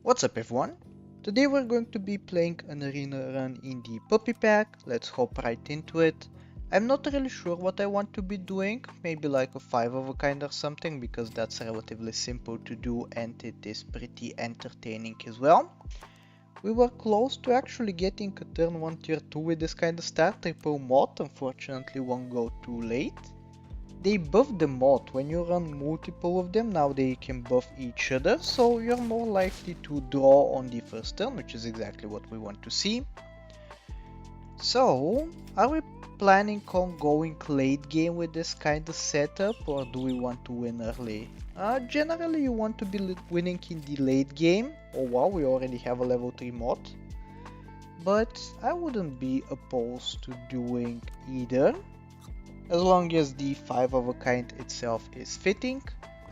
What's up everyone? Today we're going to be playing an arena run in the puppy pack. Let's hop right into it. I'm not really sure what I want to be doing, maybe like a 5 of a kind or something, because that's relatively simple to do and it is pretty entertaining as well. We were close to actually getting a turn 1 tier 2 with this kind of start triple mod, unfortunately won't go too late. They buff the mod. When you run multiple of them, now they can buff each other, so you're more likely to draw on the first turn, which is exactly what we want to see. So, are we planning on going late game with this kind of setup, or do we want to win early? Generally you want to be winning in the late game. Oh wow, we already have a level 3 mod. But I wouldn't be opposed to doing either, as long as the 5 of a kind itself is fitting.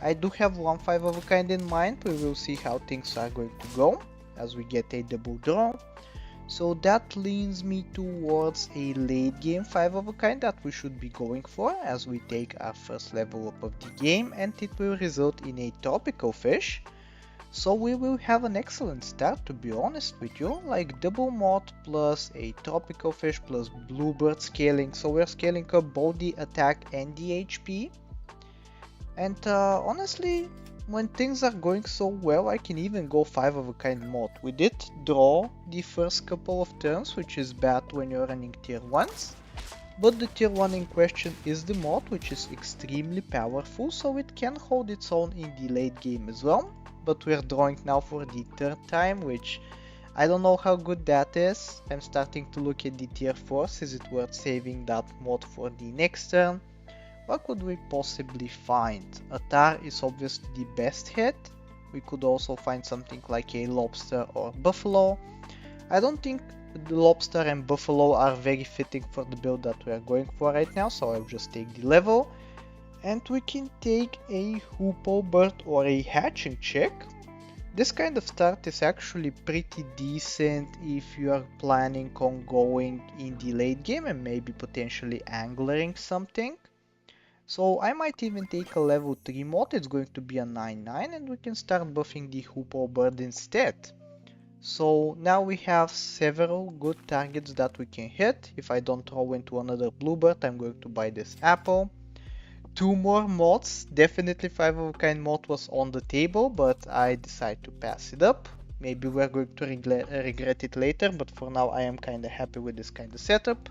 I do have one 5 of a kind in mind. We will see how things are going to go as we get a double draw. So that leans me towards a late game 5 of a kind that we should be going for as we take our first level up of the game, and it will result in a tropical fish. So we will have an excellent start, to be honest with you, like double mod plus a tropical fish plus bluebird scaling, so we're scaling up both the attack and the HP. And honestly, when things are going so well, I can even go 5 of a kind mod. We did draw the first couple of turns, which is bad when you're running tier 1s. But the tier 1 in question is the mod, which is extremely powerful, so it can hold its own in the late game as well. But we're drawing now for the third time, which I don't know how good that is. I'm starting to look at the tier 4s. Is it worth saving that mod for the next turn? What could we possibly find? A tar is obviously the best hit. We could also find something like a lobster or buffalo. I don't think the lobster and buffalo are very fitting for the build that we are going for right now, so I'll just take the level. And we can take a hoopoe bird or a hatching chick. This kind of start is actually pretty decent if you are planning on going in the late game and maybe potentially anglering something. So I might even take a level 3 mod. It's going to be a 9/9 and we can start buffing the hoopoe bird instead. So now we have several good targets that we can hit. If I don't throw into another bluebird, I'm going to buy this apple. 2 more mods. Definitely 5 of a kind mod was on the table, but I decided to pass it up. Maybe we're going to regret it later, but for now I am kinda happy with this kind of setup.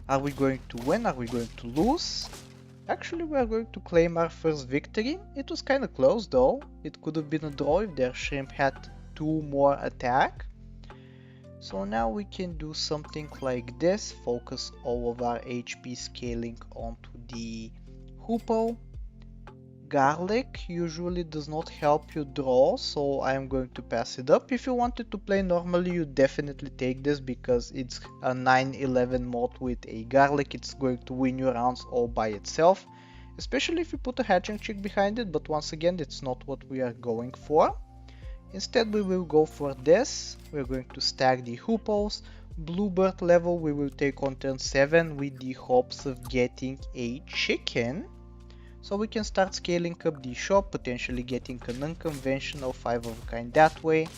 Are we going to win? Are we going to lose? Actually, we are going to claim our first victory. It was kinda close though. It could have been a draw if their shrimp had 2 more attack. So now we can do something like this, focus all of our HP scaling onto the hoopoe. Garlic usually does not help you draw, so I am going to pass it up. If you wanted to play normally, you definitely take this because it's a 9/11 mod with a garlic. It's going to win you rounds all by itself, especially if you put a hatching chick behind it, but once again, it's not what we are going for. Instead, we will go for this. We're going to stack the hoopoes. Bluebird level we will take on turn 7 with the hopes of getting a chicken. So we can start scaling up the shop, potentially getting an unconventional 5 of a kind that way.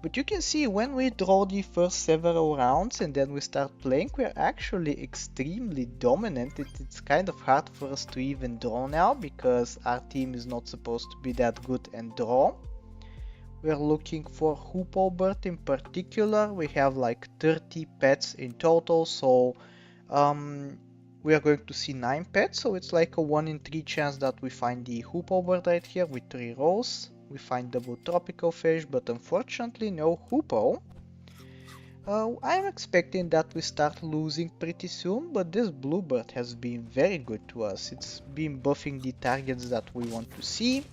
But you can see when we draw the first several rounds and then we start playing, we are actually extremely dominant. It's kind of hard for us to even draw now because our team is not supposed to be that good and draw. We are looking for hoopoe bird in particular. We have like 30 pets in total, so we are going to see 9 pets, so it's like a 1 in 3 chance that we find the hoopoe bird right here with 3 rows. We find double tropical fish, but unfortunately no hoopoe. I'm expecting that we start losing pretty soon, but this bluebird has been very good to us. It's been buffing the targets that we want to see.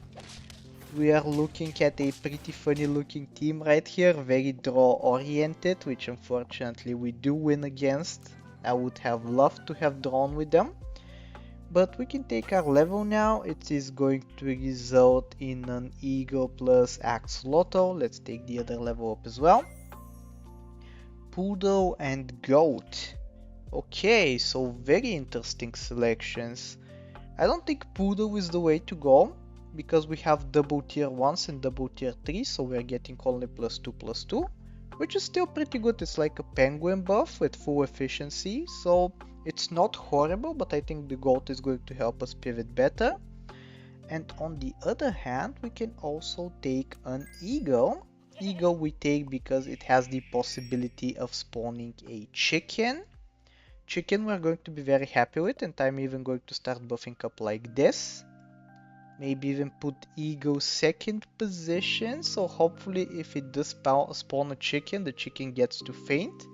We are looking at a pretty funny looking team right here, very draw oriented, which unfortunately we do win against. I would have loved to have drawn with them. But we can take our level now. It is going to result in an eagle plus axolotl. Let's take the other level up as well. Poodle and goat. Okay, so very interesting selections. I don't think poodle is the way to go. because we have double tier 1s and double tier 3, so we're getting only +2/+2, which is still pretty good. It's like a penguin buff with full efficiency, so it's not horrible, but I think the gold is going to help us pivot better. And on the other hand, we can also take an eagle. Eagle we take because it has the possibility of spawning a chicken. Chicken we're going to be very happy with, and I'm even going to start buffing up like this. Maybe even put eagle second position, so hopefully if it does spawn a chicken, the chicken gets to faint.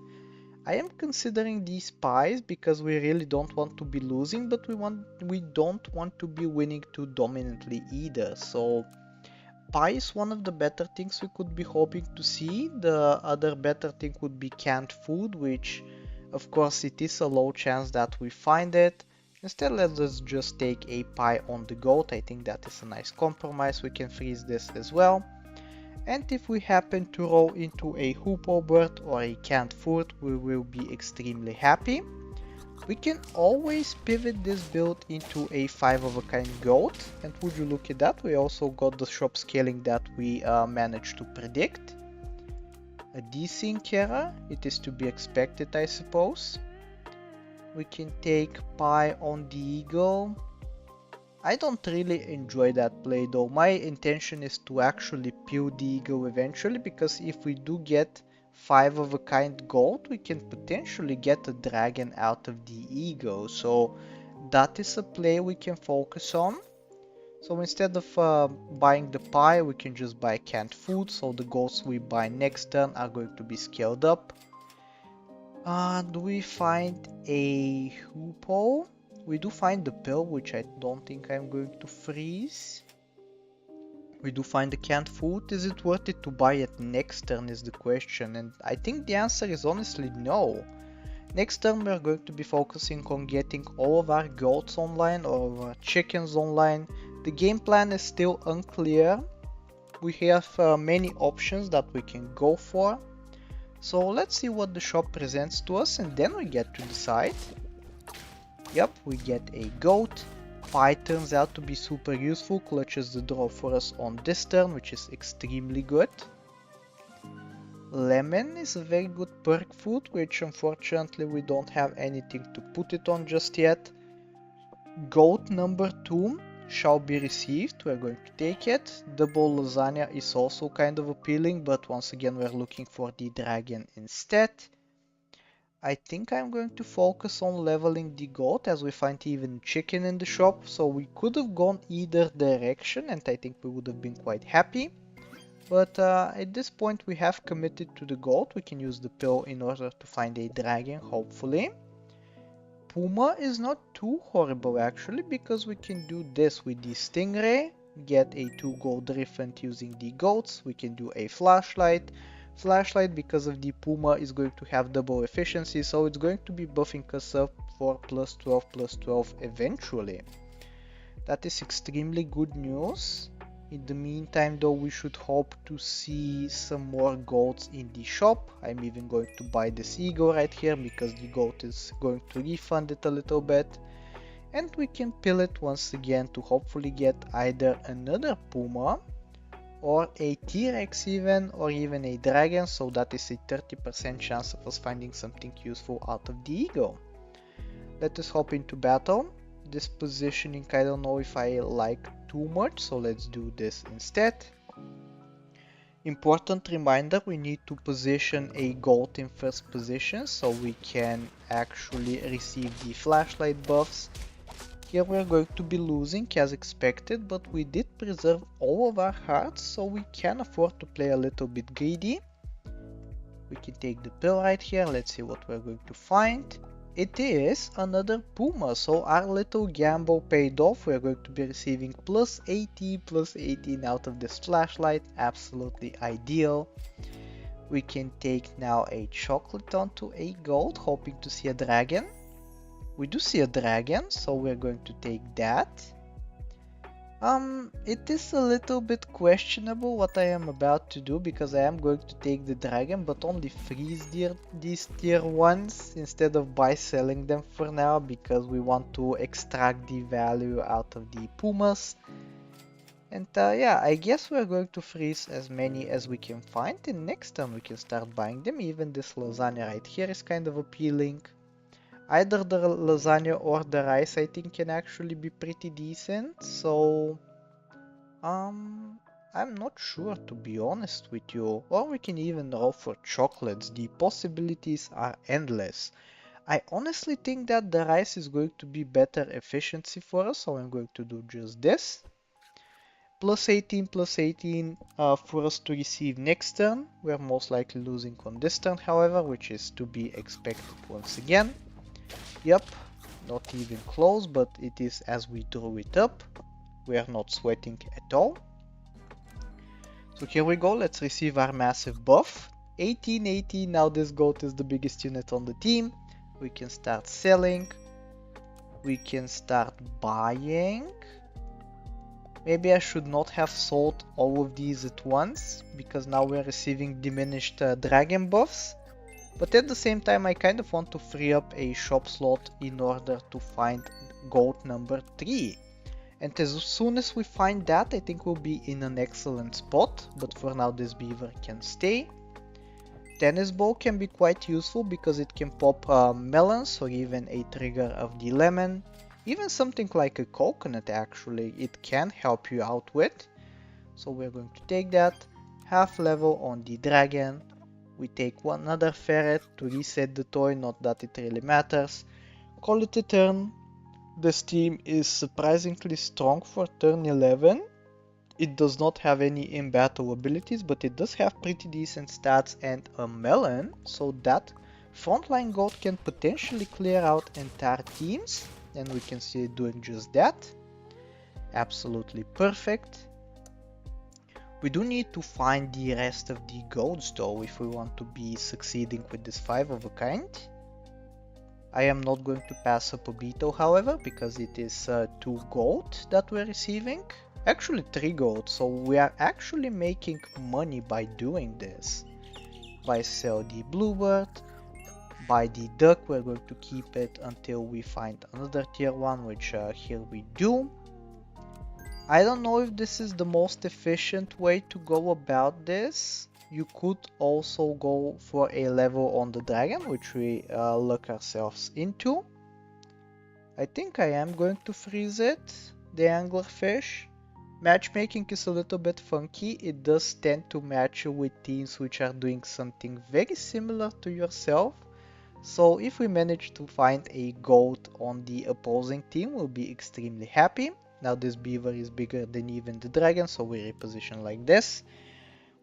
I am considering these pies because we really don't want to be losing, but we don't want to be winning too dominantly either. So pie is one of the better things we could be hoping to see. The other better thing would be canned food, which of course it is a low chance that we find it. Instead, let's just take a pie on the goat. I think that is a nice compromise. We can freeze this as well. And if we happen to roll into a hoopoe bird or a canned food, we will be extremely happy. We can always pivot this build into a 5-of-a-kind goat, and would you look at that, we also got the shop scaling that we managed to predict. A desync error, it is to be expected, I suppose. We can take pie on the eagle. I don't really enjoy that play though. My intention is to actually peel the eagle eventually, because if we do get 5-of-a-kind gold, we can potentially get a dragon out of the eagle. So that is a play we can focus on. So instead of buying the pie, we can just buy canned food. So the golds we buy next turn are going to be scaled up. Do we find a hoopoe? We do find the pill, which I don't think I'm going to freeze. We do find the canned food. Is it worth it to buy it next turn is the question, and I think the answer is honestly no. Next turn we're going to be focusing on getting all of our goats online or our chickens online. The game plan is still unclear. We have many options that we can go for. So let's see what the shop presents to us, and then we get to decide. Yep, we get a goat. Pie turns out to be super useful, clutches the draw for us on this turn, which is extremely good. Lemon is a very good perk food, which unfortunately we don't have anything to put it on just yet. Goat number 2 shall be received, we're going to take it. Double lasagna is also kind of appealing, but once again we're looking for the dragon instead. I think I'm going to focus on leveling the goat, as we find even chicken in the shop, so we could have gone either direction and I think we would have been quite happy. But at this point we have committed to the goat. We can use the pill in order to find a dragon, hopefully. Puma is not too horrible actually, because we can do this with the stingray, get a 2 gold refund using the goats. We can do a flashlight. Flashlight, because of the Puma, is going to have double efficiency, so it's going to be buffing us up for +12/+12 eventually. That is extremely good news. In the meantime though, we should hope to see some more golds in the shop. I'm even going to buy this eagle right here because the gold is going to refund it a little bit. And we can pill it once again to hopefully get either another Puma or a T-Rex even, or even a dragon, so that is a 30% chance of us finding something useful out of the eagle. Let us hop into battle. This positioning I don't know if I like too much, so let's do this instead. Important reminder, we need to position a gold in first position so we can actually receive the flashlight buffs. Here we are going to be losing as expected, but we did preserve all of our hearts, so we can afford to play a little bit greedy. We can take the pill right here. Let's see what we're going to find. It is another Puma, so our little gamble paid off. We're going to be receiving +80/+18 out of this flashlight. Absolutely ideal. We can take now a chocolate onto a gold, hoping to see a dragon. We do see a dragon, so we're going to take that. It is a little bit questionable what I am about to do, because I am going to take the dragon but only freeze these tier 1s instead of buy selling them for now, because we want to extract the value out of the Pumas. And yeah, I guess we're going to freeze as many as we can find, and next time we can start buying them. Even this lasagna right here is kind of appealing. Either the lasagna or the rice I think can actually be pretty decent, so I'm not sure to be honest with you. Or we can even roll for chocolates. The possibilities are endless. I honestly think that the rice is going to be better efficiency for us, so I'm going to do just this. Plus 18, plus 18 for us to receive next turn. We're most likely losing on this turn, however, which is to be expected once again. Yep, not even close, but it is as we drew it up. We are not sweating at all. So here we go, let's receive our massive buff. 18, 18, now this goat is the biggest unit on the team. We can start selling. We can start buying. Maybe I should not have sold all of these at once, because now we're receiving diminished dragon buffs. But at the same time, I kind of want to free up a shop slot in order to find goat number 3. And as soon as we find that, I think we'll be in an excellent spot. But for now, this beaver can stay. Tennis ball can be quite useful because it can pop melons or even a trigger of the lemon. Even something like a coconut actually, it can help you out with. So we're going to take that. Half level on the dragon. We take one another ferret to reset the toy, not that it really matters. Call it a turn. This team is surprisingly strong for turn 11. It does not have any in-battle abilities, but it does have pretty decent stats and a melon, so that frontline goat can potentially clear out entire teams, and we can see it doing just that. Absolutely perfect. We do need to find the rest of the goats though if we want to be succeeding with this 5 of a kind. I am not going to pass up a beetle however, because it is 2 gold that we're receiving. Actually 3 gold, so we are actually making money by doing this. By sell the bluebird, buy the duck, we're going to keep it until we find another tier 1, which here we do. I don't know if this is the most efficient way to go about this. You could also go for a level on the dragon, which we look ourselves into. I think I am going to freeze it, the anglerfish. Matchmaking is a little bit funky. It does tend to match you with teams which are doing something very similar to yourself. So if we manage to find a goat on the opposing team, we'll be extremely happy. Now this beaver is bigger than even the dragon, so we reposition like this.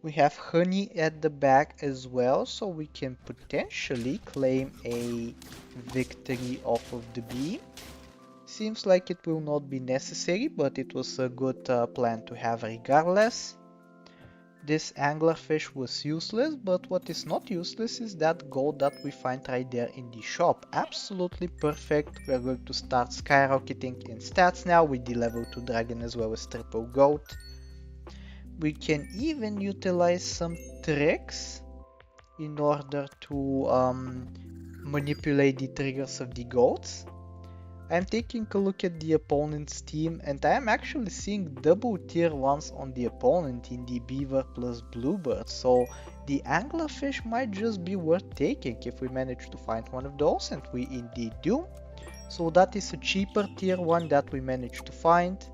We have honey at the back as well, so we can potentially claim a victory off of the bee. Seems like it will not be necessary, but it was a good plan to have regardless. This anglerfish was useless, but what is not useless is that gold that we find right there in the shop. Absolutely perfect. We're going to start skyrocketing in stats now with the level 2 dragon as well as triple goat. We can even utilize some tricks in order to manipulate the triggers of the goats. I'm taking a look at the opponent's team and I am actually seeing double tier 1s on the opponent in the beaver plus bluebird, so the anglerfish might just be worth taking if we manage to find one of those, and we indeed do. So that is a cheaper tier 1 that we managed to find.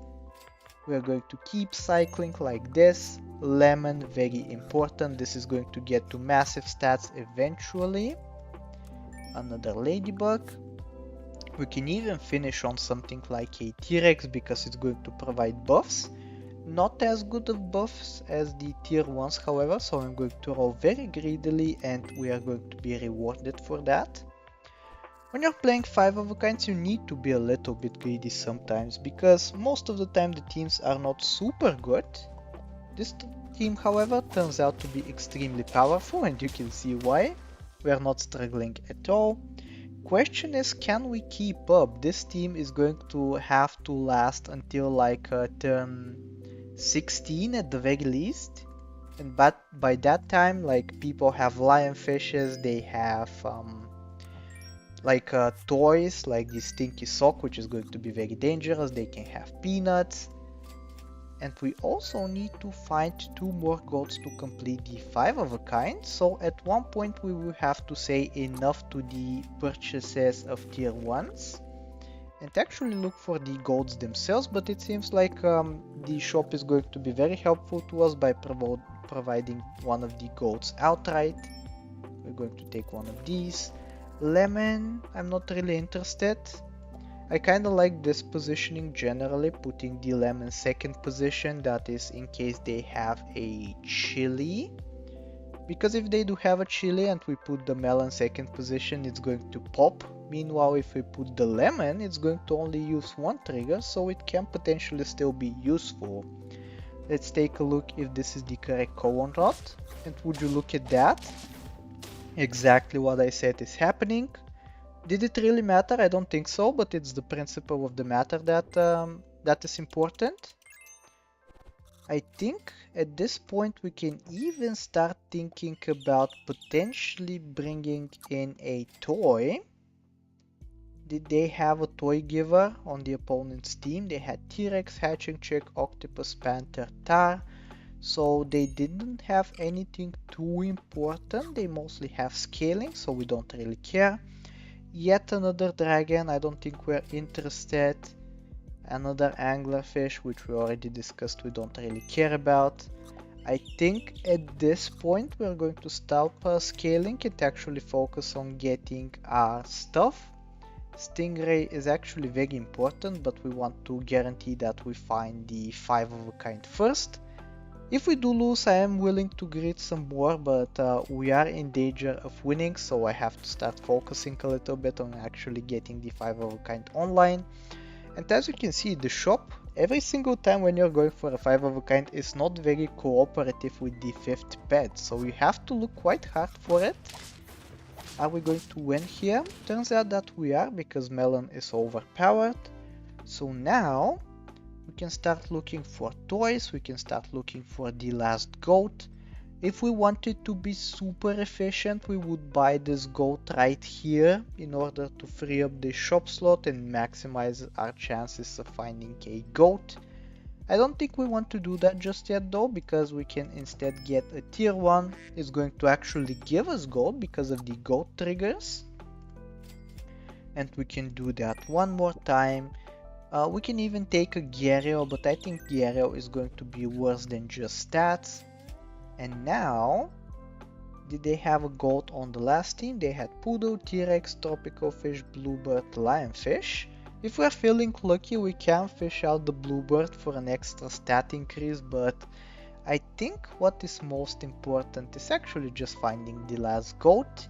We are going to keep cycling like this. Lemon, very important, this is going to get to massive stats eventually. Another ladybug. We can even finish on something like a T-Rex because it's going to provide buffs. Not as good of buffs as the tier 1s however, so I'm going to roll very greedily and we are going to be rewarded for that. When you're playing 5 of a kinds, you need to be a little bit greedy sometimes, because most of the time the teams are not super good. This team however turns out to be extremely powerful and you can see why. We are not struggling at all. Question is, can we keep up? This team is going to have to last until like turn 16 at the very least, and but by that time like people have lionfishes, they have toys like the stinky sock, which is going to be very dangerous. They can have peanuts. And we also need to find 2 more goats to complete the 5 of a kind. So at one point we will have to say enough to the purchases of tier 1s. And actually look for the goats themselves, but it seems like the shop is going to be very helpful to us by providing one of the goats outright. We're going to take one of these. Lemon, I'm not really interested. I kinda like this positioning generally, putting the lemon second position, that is in case they have a chili. Because if they do have a chili and we put the melon second position, it's going to pop. Meanwhile, if we put the lemon, it's going to only use 1 trigger, so it can potentially still be useful. Let's take a look if this is the correct colon route. And would you look at that? Exactly what I said is happening. Did it really matter? I don't think so, but it's the principle of the matter that is important. I think at this point we can even start thinking about potentially bringing in a toy. Did they have a toy giver on the opponent's team? They had T-Rex, Hatching Chick, Octopus, Panther, Tar. So they didn't have anything too important. They mostly have scaling, so we don't really care. Yet another dragon, I don't think we're interested. Another anglerfish, which we already discussed, we don't really care about. I think at this point we're going to stop scaling and actually focus on getting our stuff. Stingray is actually very important, but we want to guarantee that we find the 5 of a kind first. If we do lose, I am willing to greet some more, but we are in danger of winning, so I have to start focusing a little bit on actually getting the 5 of a kind online. And as you can see, the shop, every single time when you're going for a 5 of a kind, is not very cooperative with the 5th pet, so you have to look quite hard for it. Are we going to win here? Turns out that we are, because Melon is overpowered. So now we can start looking for toys, we can start looking for the last goat. If we wanted to be super efficient, we would buy this goat right here in order to free up the shop slot and maximize our chances of finding a goat. I don't think we want to do that just yet though, because we can instead get a tier 1. It's going to actually give us gold because of the goat triggers. And we can do that one more time. We can even take a Gyarados, but I think Gyarados is going to be worse than just stats. And now, did they have a goat on the last team? They had Poodle, T-Rex, Tropical Fish, Bluebird, Lionfish. If we're feeling lucky, we can fish out the Bluebird for an extra stat increase, but I think what is most important is actually just finding the last goat.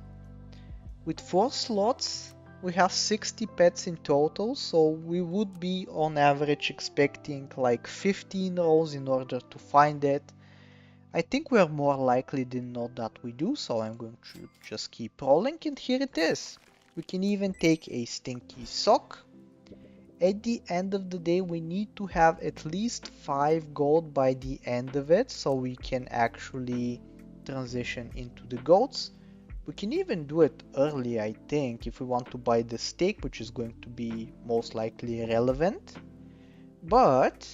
With 4 slots, we have 60 pets in total, so we would be on average expecting like 15 rolls in order to find it. I think we are more likely than not that we do, so I'm going to just keep rolling, and here it is. We can even take a Stinky Sock. At the end of the day, we need to have at least 5 gold by the end of it, so we can actually transition into the goats. We can even do it early, I think, if we want to buy the steak, which is going to be most likely irrelevant. But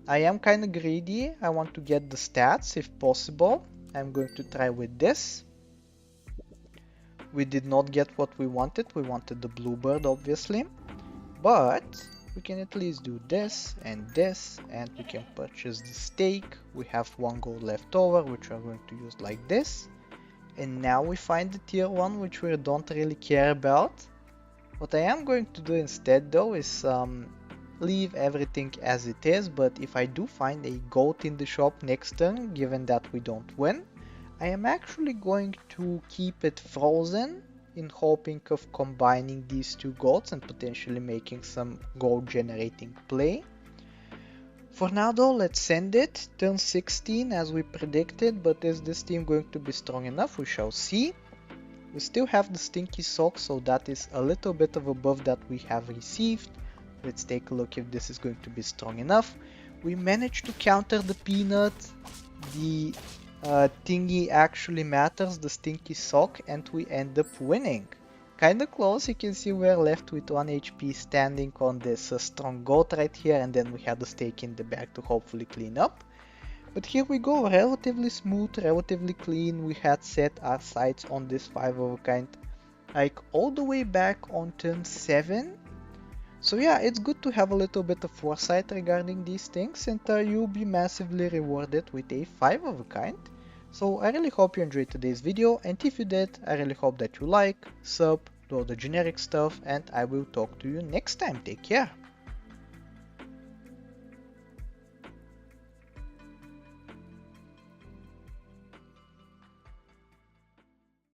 I am kind of greedy. I want to get the stats if possible. I'm going to try with this. We did not get what we wanted. We wanted the Bluebird, obviously. But we can at least do this, and we can purchase the steak. We have 1 gold left over, which we're going to use like this. And now we find the tier 1, which we don't really care about. What I am going to do instead though is leave everything as it is, but if I do find a goat in the shop next turn, given that we don't win, I am actually going to keep it frozen in hoping of combining these 2 goats and potentially making some gold generating play. For now though, let's send it. Turn 16 as we predicted, but is this team going to be strong enough? We shall see. We still have the Stinky Sock, so that is a little bit of a buff that we have received. Let's take a look if this is going to be strong enough. We managed to counter the Peanut. The thingy actually matters, the Stinky Sock, and we end up winning. kinda close. You can see we're left with 1 HP standing on this strong goat right here, and then we had a stake in the back to hopefully clean up. But here we go, relatively smooth, relatively clean. We had set our sights on this 5 of a kind like all the way back on turn 7. So yeah, it's good to have a little bit of foresight regarding these things, and you'll be massively rewarded with a 5 of a kind. So I really hope you enjoyed today's video, and if you did, I really hope that you like, sub, do all the generic stuff, and I will talk to you next time. Take care!